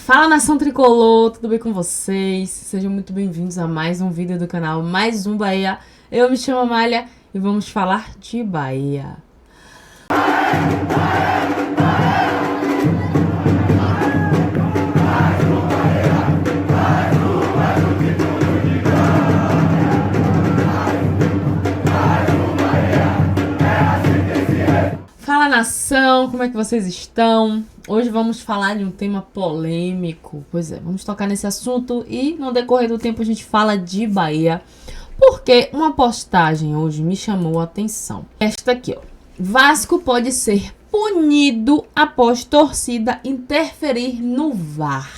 Fala, nação tricolor, tudo bem com vocês? Sejam muito bem-vindos a mais um vídeo do canal, mais um Bahia. Eu me chamo Amália e vamos falar de Bahia. Fala, nação, como é que vocês estão? Hoje vamos falar de um tema polêmico. Pois é, vamos tocar nesse assunto e no decorrer do tempo a gente fala de Bahia. Porque uma postagem hoje me chamou a atenção. Esta aqui, ó. Vasco pode ser punido após torcida interferir no VAR.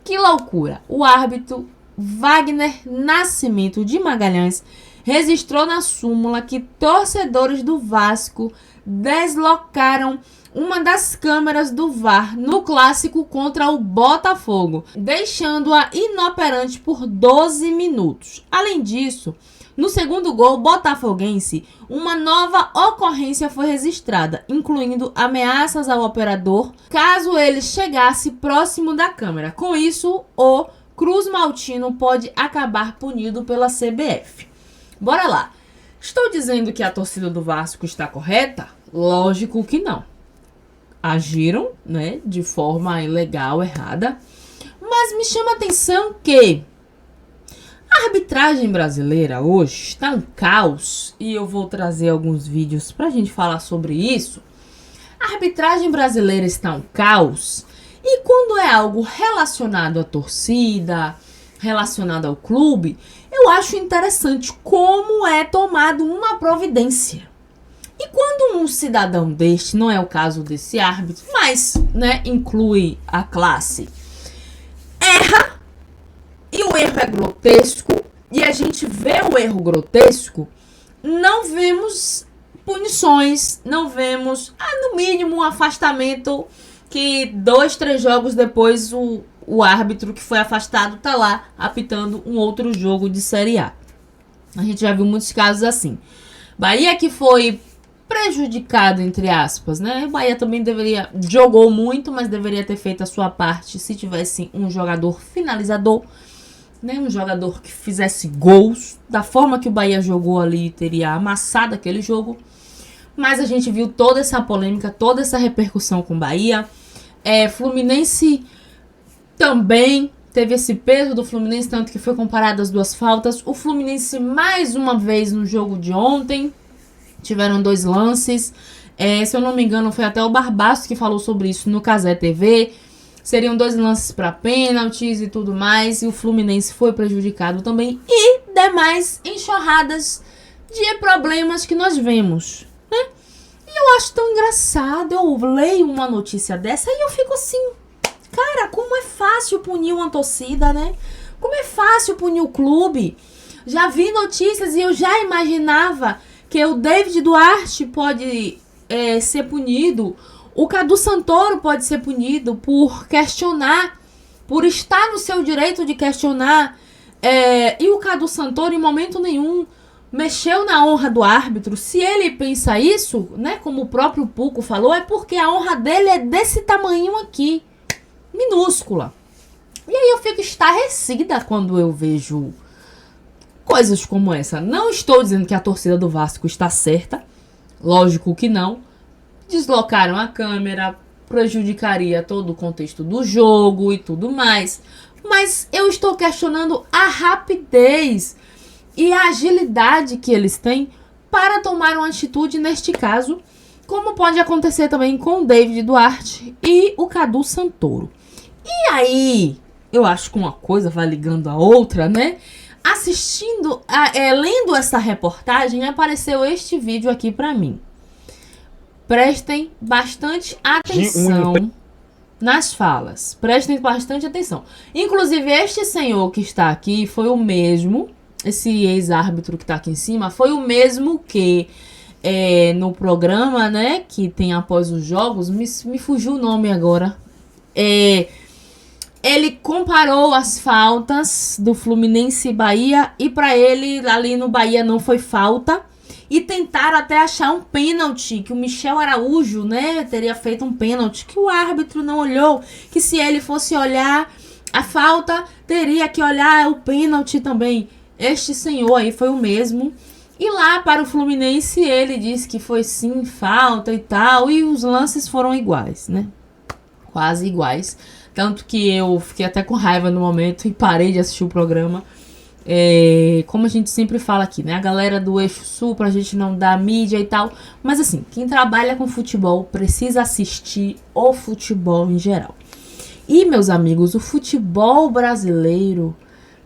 Que loucura! O árbitro Wagner Nascimento de Magalhães registrou na súmula que torcedores do Vasco deslocaram uma das câmeras do VAR no clássico contra o Botafogo, deixando-a inoperante por 12 minutos. Além disso, no segundo gol botafoguense, uma nova ocorrência foi registrada, incluindo ameaças ao operador caso ele chegasse próximo da câmera. Com isso, o Cruz Maltino pode acabar punido pela CBF. Bora lá. Estou dizendo que a torcida do Vasco está correta? Lógico que não. Agiram, né, de forma ilegal, errada. Mas me chama a atenção que a arbitragem brasileira hoje está um caos. E eu vou trazer alguns vídeos para a gente falar sobre isso. A arbitragem brasileira está um caos. E quando é algo relacionado à torcida, relacionado ao clube, eu acho interessante como é tomado uma providência. E quando um cidadão deste, não é o caso desse árbitro, mas, né, inclui a classe, erra, e o erro é grotesco, e a gente vê o erro grotesco, não vemos punições, não vemos, no mínimo, um afastamento que 2, 3 jogos depois o árbitro que foi afastado tá lá apitando um outro jogo de Série A. A gente já viu muitos casos assim. Bahia que foi prejudicado, entre aspas, né? Bahia também jogou muito, mas deveria ter feito a sua parte se tivesse um jogador finalizador, né? Um jogador que fizesse gols. Da forma que o Bahia jogou ali, teria amassado aquele jogo. Mas a gente viu toda essa polêmica, toda essa repercussão com o Bahia. Fluminense também teve esse peso do Fluminense, tanto que foi comparado as duas faltas. O Fluminense, mais uma vez, no jogo de ontem, tiveram 2 lances. Se eu não me engano, foi até o Barbaço que falou sobre isso no Cazé TV. Seriam 2 lances para pênaltis e tudo mais. E o Fluminense foi prejudicado também. E demais enxurradas de problemas que nós vemos, né? E eu acho tão engraçado. Eu leio uma notícia dessa e eu fico assim... Cara, como é fácil punir uma torcida, né? Como é fácil punir o clube. Já vi notícias e eu já imaginava que o David Duarte pode ser punido. O Cadu Santoro pode ser punido por questionar, por estar no seu direito de questionar. E o Cadu Santoro, em momento nenhum, mexeu na honra do árbitro. Se ele pensa isso, né, como o próprio Puco falou, é porque a honra dele é desse tamanho aqui. Minúscula. E aí eu fico estarrecida quando eu vejo coisas como essa. Não estou dizendo que a torcida do Vasco está certa. Lógico que não. Deslocaram a câmera, prejudicaria todo o contexto do jogo e tudo mais. Mas eu estou questionando a rapidez e a agilidade que eles têm para tomar uma atitude neste caso, como pode acontecer também com o David Duarte e o Cadu Santoro. E aí, eu acho que uma coisa vai ligando a outra, né? Lendo essa reportagem, apareceu este vídeo aqui pra mim. Prestem bastante atenção nas falas. Prestem bastante atenção. Inclusive, este senhor que está aqui foi o mesmo, esse ex-árbitro que tá aqui em cima, foi o mesmo que no programa, né, que tem após os jogos, me fugiu o nome agora. Ele comparou as faltas do Fluminense e Bahia e para ele ali no Bahia não foi falta E tentaram até achar um pênalti, que o Michel Araújo, né, teria feito um pênalti, que o árbitro não olhou, que se ele fosse olhar a falta, teria que olhar o pênalti também. Este senhor aí foi o mesmo. E lá para o Fluminense ele disse que foi sim falta e tal, e os lances foram iguais, né? Quase iguais. Tanto que eu fiquei até com raiva no momento e parei de assistir o programa. Como a gente sempre fala aqui, né? A galera do Eixo Sul, pra gente não dar mídia e tal. Mas assim, quem trabalha com futebol precisa assistir o futebol em geral. E, meus amigos, o futebol brasileiro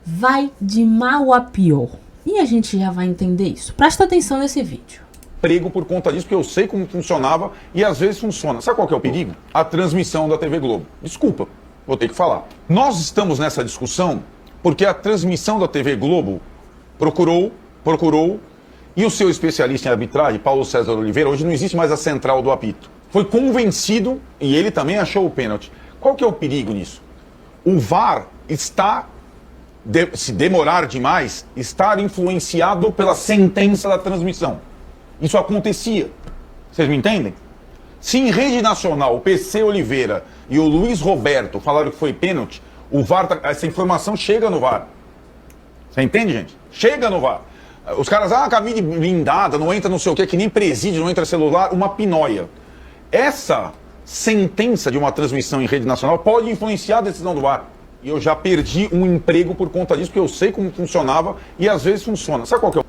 vai de mal a pior. E a gente já vai entender isso. Presta atenção nesse vídeo. Perigo por conta disso, porque eu sei como funcionava e às vezes funciona. Sabe qual que é o perigo? A transmissão da TV Globo. Desculpa, vou ter que falar. Nós estamos nessa discussão porque a transmissão da TV Globo procurou, e o seu especialista em arbitragem, Paulo César Oliveira, hoje não existe mais a central do apito. Foi convencido e ele também achou o pênalti. Qual que é o perigo nisso? O VAR está, se demorar demais, estar influenciado pela sentença da transmissão. Isso acontecia. Vocês me entendem? Se em rede nacional o PC Oliveira e o Luiz Roberto falaram que foi pênalti, o VAR, essa informação chega no VAR. Você entende, gente? Chega no VAR. Os caras, cabine blindada, não entra não sei o que nem presídio, não entra celular, uma pinóia. Essa sentença de uma transmissão em rede nacional pode influenciar a decisão do VAR. E eu já perdi um emprego por conta disso, porque eu sei como funcionava e às vezes funciona. Sabe qual que é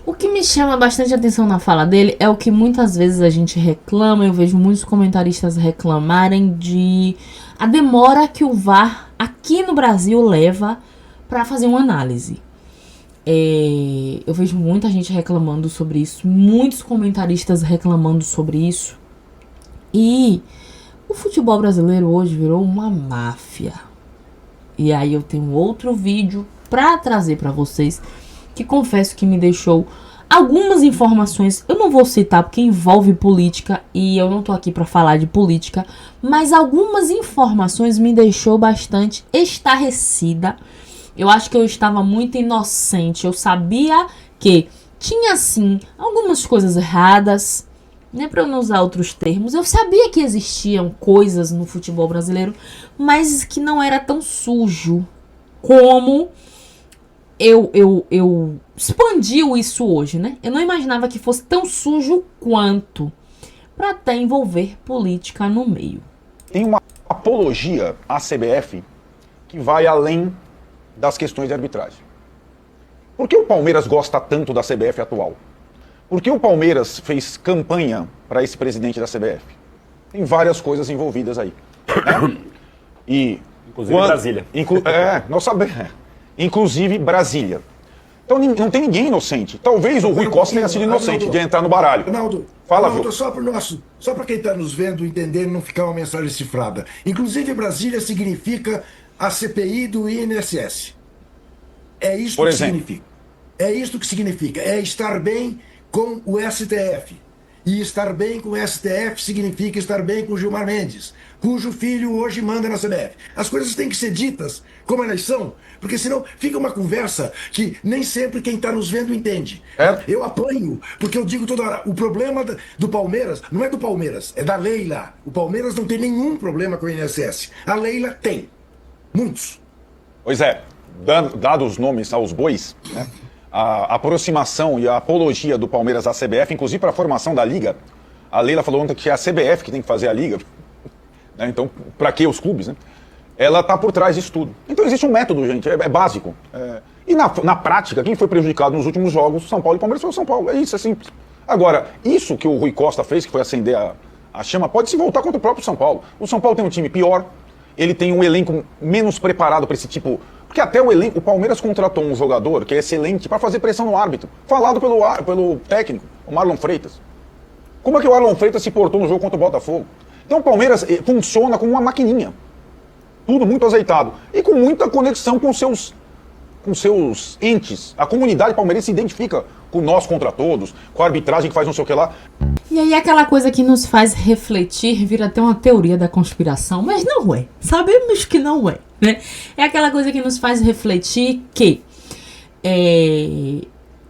o que me chama bastante atenção na fala dele é o que muitas vezes a gente reclama, eu vejo muitos comentaristas reclamarem de a demora que o VAR aqui no Brasil leva para fazer uma análise. Eu vejo muita gente reclamando sobre isso, muitos comentaristas reclamando sobre isso. E o futebol brasileiro hoje virou uma máfia. E aí eu tenho outro vídeo para trazer para vocês, que confesso que me deixou algumas informações, eu não vou citar porque envolve política e eu não tô aqui para falar de política, mas algumas informações me deixou bastante estarrecida. Eu acho que eu estava muito inocente, eu sabia que tinha sim algumas coisas erradas, né, para eu não usar outros termos. Eu sabia que existiam coisas no futebol brasileiro, mas que não era tão sujo como eu expandiu isso hoje, né? Eu não imaginava que fosse tão sujo quanto, para até envolver política no meio. Tem uma apologia à CBF que vai além das questões de arbitragem. Por que o Palmeiras gosta tanto da CBF atual? Por que o Palmeiras fez campanha para esse presidente da CBF? Tem várias coisas envolvidas aí, né? Inclusive Brasília. Nós sabemos. Inclusive Brasília. Então não tem ninguém inocente. Talvez o Rui Costa tenha sido inocente de entrar no baralho. Ronaldo, só para quem está nos vendo entender e não ficar uma mensagem cifrada. Inclusive Brasília significa a CPI do INSS. É isso que significa. É isso que significa. É estar bem com o STF. E estar bem com o STF significa estar bem com o Gilmar Mendes, cujo filho hoje manda na CBF. As coisas têm que ser ditas como elas são, porque senão fica uma conversa que nem sempre quem está nos vendo entende. Eu apanho, porque eu digo toda hora, o problema do Palmeiras não é do Palmeiras, é da Leila. O Palmeiras não tem nenhum problema com o INSS. A Leila tem. Muitos. Pois é, dados os nomes aos bois, né? A aproximação e a apologia do Palmeiras à CBF, inclusive para a formação da Liga. A Leila falou ontem que é a CBF que tem que fazer a Liga. Né? Então, para que os clubes? Né? Ela está por trás disso tudo. Então existe um método, gente, é básico. E na prática, quem foi prejudicado nos últimos jogos, São Paulo e Palmeiras, foi o São Paulo. É isso, é simples. Agora, isso que o Rui Costa fez, que foi acender a chama, pode se voltar contra o próprio São Paulo. O São Paulo tem um time pior, ele tem um elenco menos preparado para esse tipo. Porque até o Palmeiras contratou um jogador que é excelente para fazer pressão no árbitro, falado pelo técnico, o Marlon Freitas. Como é que o Marlon Freitas se portou no jogo contra o Botafogo? Então o Palmeiras funciona como uma maquininha. Tudo muito azeitado. E com muita conexão com seus entes. A comunidade palmeirense se identifica com nós contra todos, com a arbitragem que faz não sei o que lá. E aí aquela coisa que nos faz refletir vira até uma teoria da conspiração, mas não é. Sabemos que não é, né? É aquela coisa que nos faz refletir que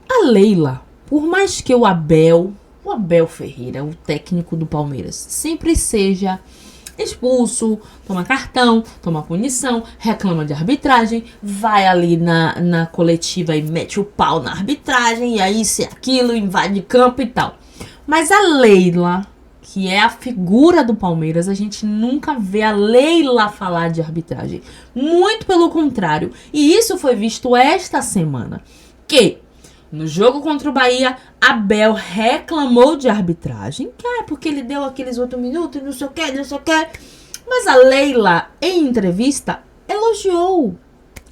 a Leila, por mais que o Abel Ferreira, o técnico do Palmeiras, sempre seja expulso, toma cartão, toma punição, reclama de arbitragem, vai ali na coletiva e mete o pau na arbitragem, e aí isso e aquilo, invade campo e tal. Mas a Leila, que é a figura do Palmeiras, a gente nunca vê a Leila falar de arbitragem. Muito pelo contrário. E isso foi visto esta semana. Que no jogo contra o Bahia, Abel reclamou de arbitragem. Que porque ele deu aqueles 8 minutos e não sei o que, não sei o que. Mas a Leila, em entrevista, elogiou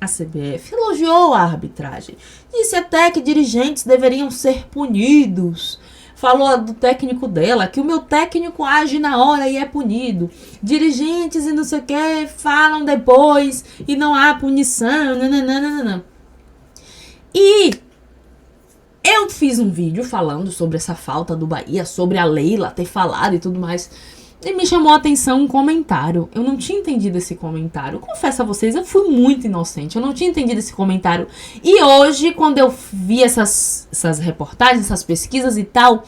a CBF, elogiou a arbitragem. Disse até que dirigentes deveriam ser punidos. Falou do técnico dela, que o meu técnico age na hora e é punido. Dirigentes e não sei o que falam depois e não há punição. Nananana. E eu fiz um vídeo falando sobre essa falta do Bahia, sobre a Leila ter falado e tudo mais. E me chamou a atenção um comentário. Eu não tinha entendido esse comentário. Confesso a vocês, eu fui muito inocente. Eu não tinha entendido esse comentário. E hoje, quando eu vi essas reportagens, essas pesquisas e tal,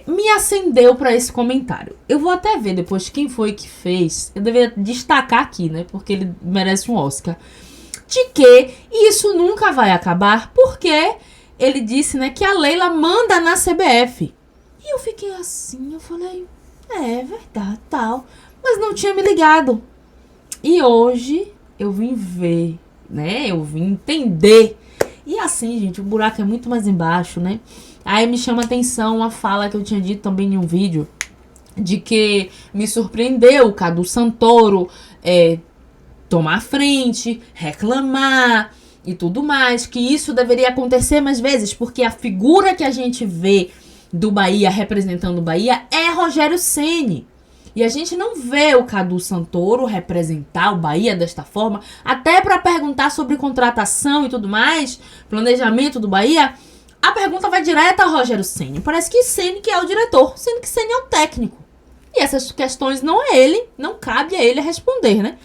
me acendeu para esse comentário. Eu vou até ver depois quem foi que fez. Eu deveria destacar aqui, né? Porque ele merece um Oscar. De que isso nunca vai acabar, porque ele disse, né, que a Leila manda na CBF. E eu fiquei assim, eu falei... É verdade, tal. Mas não tinha me ligado. E hoje eu vim ver, né? Eu vim entender. E assim, gente, o buraco é muito mais embaixo, né? Aí me chama a atenção uma fala que eu tinha dito também em um vídeo. De que me surpreendeu o Cadu Santoro tomar a frente, reclamar e tudo mais. Que isso deveria acontecer mais vezes. Porque a figura que a gente vê do Bahia, representando o Bahia, é Rogério Ceni. E a gente não vê o Cadu Santoro representar o Bahia desta forma, até para perguntar sobre contratação e tudo mais, planejamento do Bahia, a pergunta vai direto ao Rogério Ceni. Parece que Ceni que é o diretor, sendo que Ceni é o técnico. E essas questões não cabe a ele responder, né?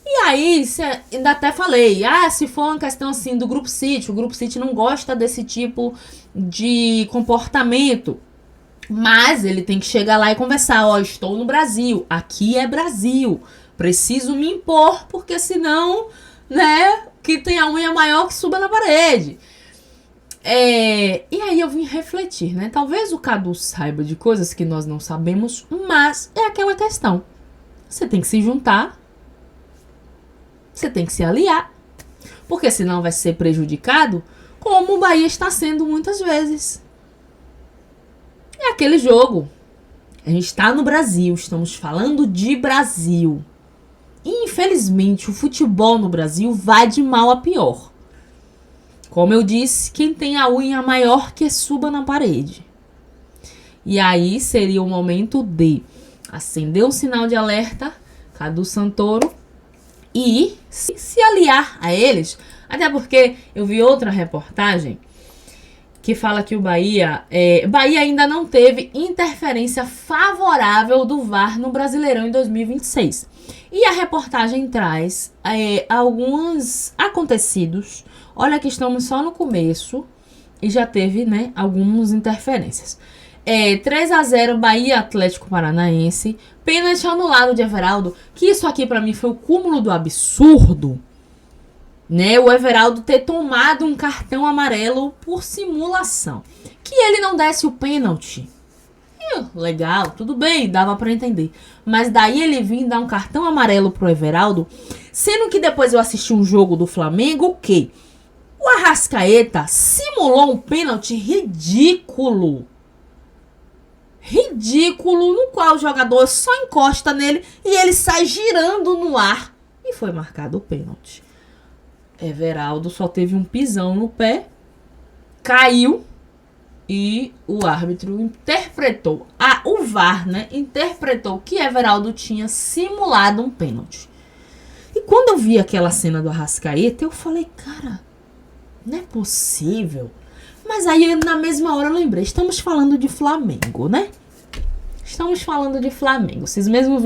E aí, ainda até falei, se for uma questão assim do Grupo City, o Grupo City não gosta desse tipo de comportamento, mas ele tem que chegar lá e conversar, estou no Brasil, aqui é Brasil, preciso me impor, porque senão, né, que tem a unha maior que suba na parede. E aí eu vim refletir, né, talvez o Cadu saiba de coisas que nós não sabemos, mas é aquela questão, você tem que se juntar, você tem que se aliar, porque senão vai ser prejudicado, como o Bahia está sendo muitas vezes. É aquele jogo. A gente está no Brasil, estamos falando de Brasil. E, infelizmente, o futebol no Brasil vai de mal a pior. Como eu disse, quem tem a unha maior que suba na parede. E aí seria o momento de acender um sinal de alerta, Cadu Santoro, e se aliar a eles. Até porque eu vi outra reportagem que fala que o Bahia ainda não teve interferência favorável do VAR no Brasileirão em 2026. E a reportagem traz alguns acontecidos. Olha que estamos só no começo e já teve, né, algumas interferências. 3-0 Bahia Atlético Paranaense, pênalti anulado de Everaldo, que isso aqui pra mim foi o cúmulo do absurdo, né? O Everaldo ter tomado um cartão amarelo por simulação, que ele não desse o pênalti. Legal, tudo bem, dava pra entender, mas daí ele vir dar um cartão amarelo pro Everaldo, sendo que depois eu assisti um jogo do Flamengo que o Arrascaeta simulou um pênalti ridículo, no qual o jogador só encosta nele e ele sai girando no ar e foi marcado o pênalti. Everaldo só teve um pisão no pé, caiu e o árbitro interpretou, o VAR, né, interpretou que Everaldo tinha simulado um pênalti. E quando eu vi aquela cena do Arrascaeta, eu falei, cara, não é possível. Mas aí, na mesma hora, eu lembrei, estamos falando de Flamengo, né? Estamos falando de Flamengo. Vocês mesmo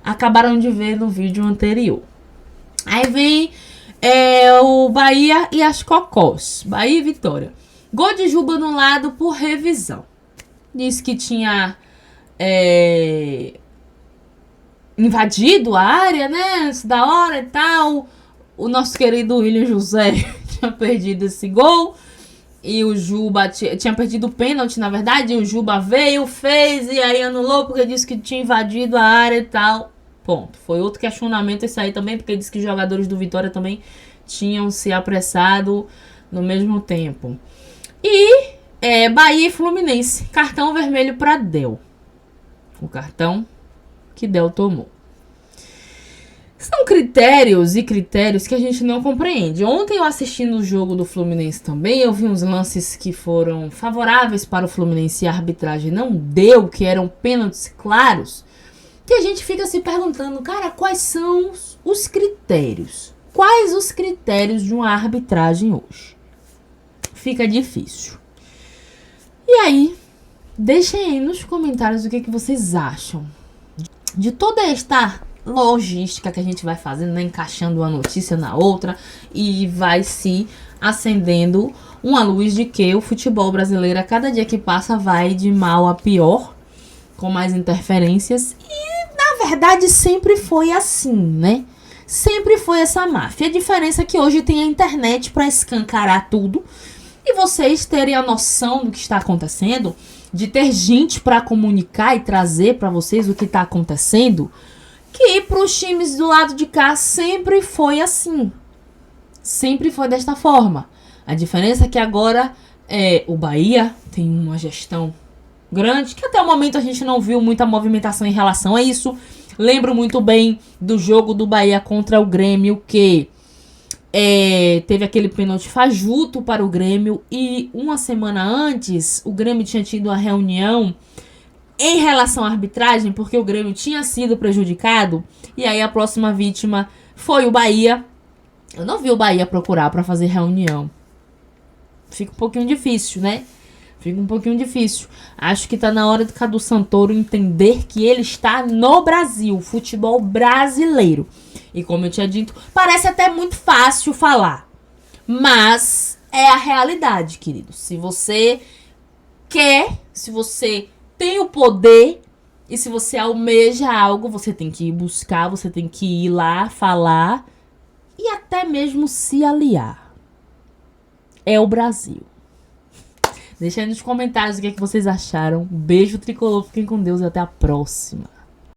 acabaram de ver no vídeo anterior. Aí vem o Bahia e as Cocós. Bahia e Vitória. Gol de Juba anulado por revisão. Diz que tinha invadido a área, né? Antes da hora e tal. O nosso querido William José tinha perdido esse gol. E o Juba tinha perdido o pênalti, na verdade. E o Juba veio, fez e aí anulou porque disse que tinha invadido a área e tal. Ponto. Foi outro questionamento esse aí também, porque disse que os jogadores do Vitória também tinham se apressado no mesmo tempo. E Bahia e Fluminense. Cartão vermelho para Del. O cartão que Del tomou. São critérios e critérios que a gente não compreende. Ontem eu assistindo o jogo do Fluminense também, eu vi uns lances que foram favoráveis para o Fluminense e a arbitragem não deu, que eram pênaltis claros, que a gente fica se perguntando, cara, quais são os critérios? Quais os critérios de uma arbitragem hoje? Fica difícil. E aí, deixem aí nos comentários o que vocês acham de toda esta logística que a gente vai fazendo, né? Encaixando uma notícia na outra e vai se acendendo uma luz de que o futebol brasileiro, a cada dia que passa, vai de mal a pior, com mais interferências. E, na verdade, sempre foi assim, né? Sempre foi essa máfia. A diferença é que hoje tem a internet para escancarar tudo e vocês terem a noção do que está acontecendo, de ter gente para comunicar e trazer para vocês o que está acontecendo, que para os times do lado de cá sempre foi assim. Sempre foi desta forma. A diferença é que agora o Bahia tem uma gestão grande, que até o momento a gente não viu muita movimentação em relação a isso. Lembro muito bem do jogo do Bahia contra o Grêmio, que teve aquele pênalti fajuto para o Grêmio e uma semana antes o Grêmio tinha tido a reunião em relação à arbitragem, porque o Grêmio tinha sido prejudicado e aí a próxima vítima foi o Bahia. Eu não vi o Bahia procurar para fazer reunião. Fica um pouquinho difícil, né? Fica um pouquinho difícil. Acho que tá na hora do Cadu Santoro entender que ele está no Brasil, futebol brasileiro. E como eu tinha dito, parece até muito fácil falar, mas é a realidade, querido. Se você quer, se você tem o poder e se você almeja algo, você tem que ir buscar, você tem que ir lá falar e até mesmo se aliar. É o Brasil. Deixa aí nos comentários o que vocês acharam. Beijo tricolor, fiquem com Deus e até a próxima.